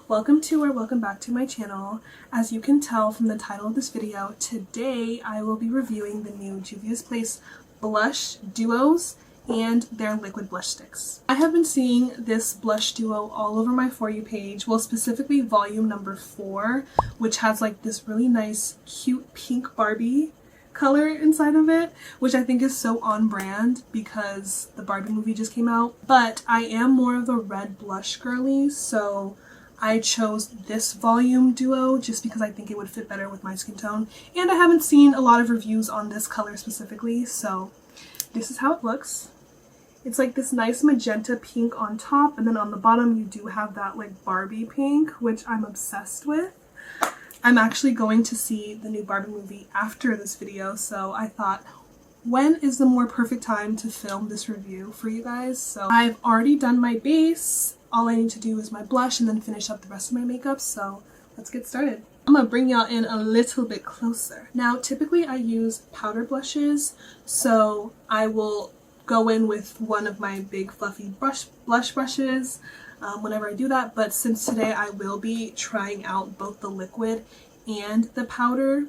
Welcome to or welcome back to my channel. As you can tell from the title of this video, today I will be reviewing the new Juvia'splace blush duos and their liquid blush sticks. I have been seeing this blush duo all over my For You page, well specifically volume number 4, which has like this really nice cute pink Barbie color inside of it, which I think is so on brand because the Barbie movie just came out. But I am more of a red blush girly, so I chose this volume duo just because I think it would fit better with my skin tone. And I haven't seen a lot of reviews on this color specifically, so this is how it looks. It's like this nice magenta pink on top, and then on the bottom you do have that like Barbie pink, which I'm obsessed with. I'm actually going to see the new Barbie movie after this video, so I thought, when is the more perfect time to film this review for you guys? So I've already done my base. All I need to do is my blush and then finish up the rest of my makeup, so let's get started. I'm gonna bring y'all in a little bit closer. Now, typically I use powder blushes, so I will go in with one of my big fluffy blush brushes whenever I do that, but since today I will be trying out both the liquid and the powder,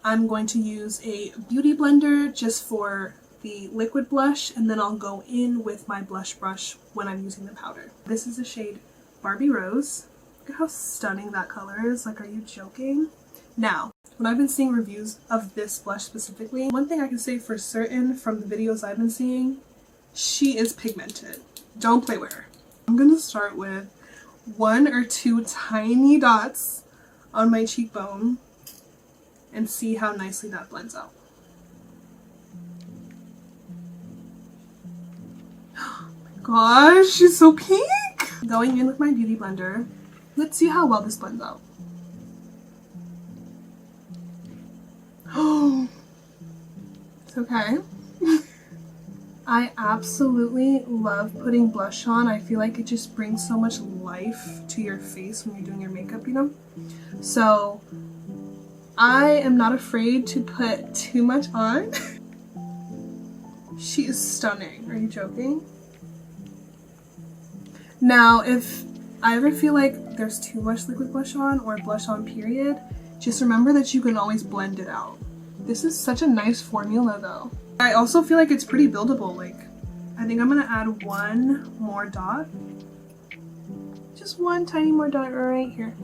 I'm going to use a beauty blender just for the liquid blush, and then I'll go in with my blush brush when I'm using the powder. This is the shade Barbie Rose. Look at how stunning that color is. Like, are you joking? Now, when I've been seeing reviews of this blush specifically, one thing I can say for certain from the videos I've been seeing, she is pigmented. Don't play with her. I'm gonna start with 1 or 2 tiny dots on my cheekbone and see how nicely that blends out. Oh my gosh, she's so pink! Going in with my beauty blender, let's see how well this blends out. Oh, it's okay. I absolutely love putting blush on. I feel like it just brings so much life to your face when you're doing your makeup, you know? So I am not afraid to put too much on. She is stunning. Are you joking? Now, if I ever feel like there's too much liquid blush on or blush on period, just remember that you can always blend it out. This is such a nice formula though. I also feel like it's pretty buildable. Like, I think I'm gonna add 1 more dot. Just 1 tiny more dot right here.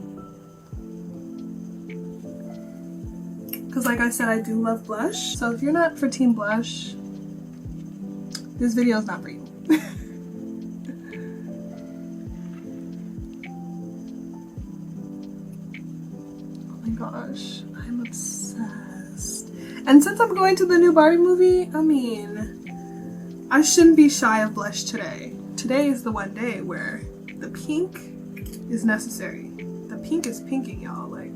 Because like I said, I do love blush. So if you're not for team blush, this video is not for you. Oh my gosh, I'm obsessed. And since I'm going to the new Barbie movie, I mean, I shouldn't be shy of blush today. Today is the one day where the pink is necessary. The pink is pinking, y'all. Like,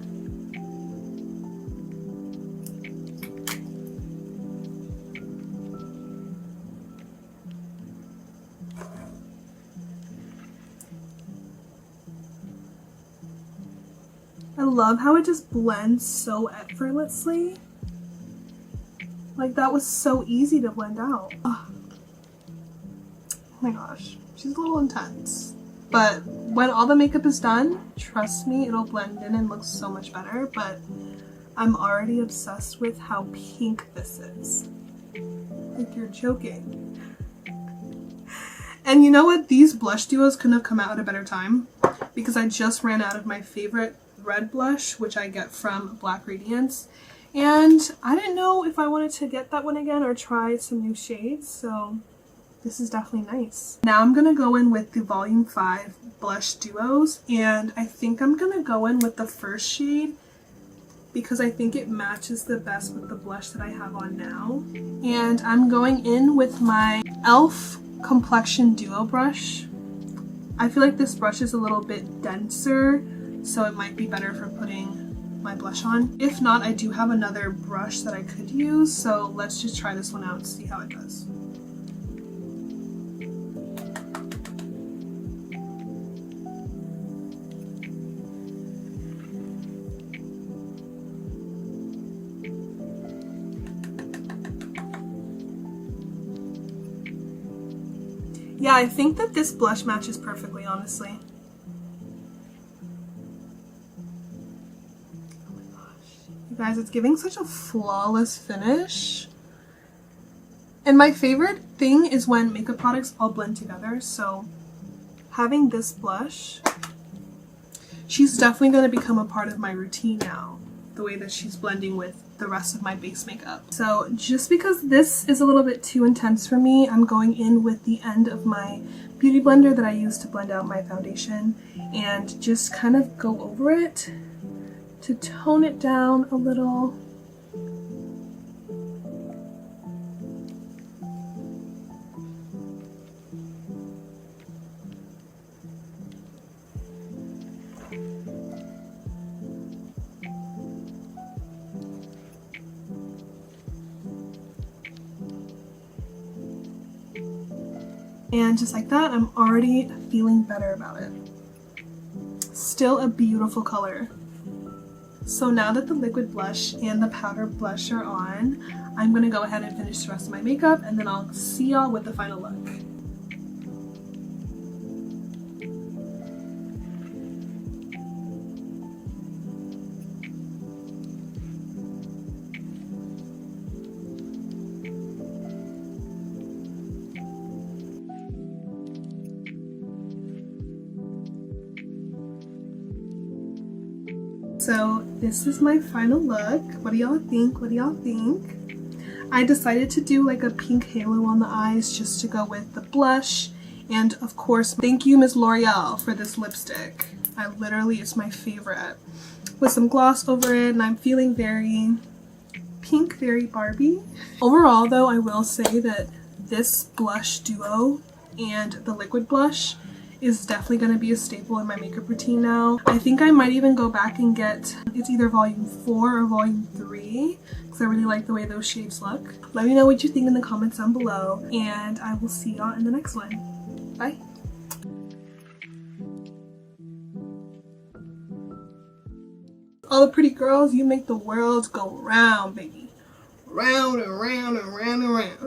I love how it just blends so effortlessly. Like, that was so easy to blend out. Oh my gosh, she's a little intense. But when all the makeup is done, trust me, it'll blend in and look so much better. But I'm already obsessed with how pink this is. Like, you're joking. And you know what? These blush duos couldn't have come out at a better time, because I just ran out of my favorite red blush, which I get from Black Radiance. And I didn't know if I wanted to get that one again or try some new shades, so this is definitely nice. Now I'm gonna go in with the volume 5 blush duos, and I think I'm gonna go in with the first shade because I think it matches the best with the blush that I have on now. And I'm going in with my e.l.f. complexion duo brush. I feel like this brush is a little bit denser, so it might be better for putting my blush on. If not, I do have another brush that I could use, so let's just try this one out and see how it does. Yeah, I think that this blush matches perfectly, honestly. Guys, it's giving such a flawless finish. And my favorite thing is when makeup products all blend together. So having this blush, she's definitely going to become a part of my routine now, the way that she's blending with the rest of my base makeup. So just because this is a little bit too intense for me, I'm going in with the end of my beauty blender that I use to blend out my foundation and just kind of go over it to tone it down a little. And just like that, I'm already feeling better about it. Still a beautiful color. So now that the liquid blush and the powder blush are on, I'm going to go ahead and finish the rest of my makeup, and then I'll see y'all with the final look. So this is my final look. What do y'all think? What do y'all think? I decided to do like a pink halo on the eyes just to go with the blush. And of course, thank you Miss L'Oreal for this lipstick. It's my favorite. With some gloss over it, and I'm feeling very pink, very Barbie. Overall though, I will say that this blush duo and the liquid blush is definitely going to be a staple in my makeup routine now. I think I might even go back and get, it's either volume 4 or volume 3, because I really like the way those shades look. Let me know what you think in the comments down below, and I will see y'all in the next one. Bye! All the pretty girls, you make the world go round, baby. Round and round and round and round.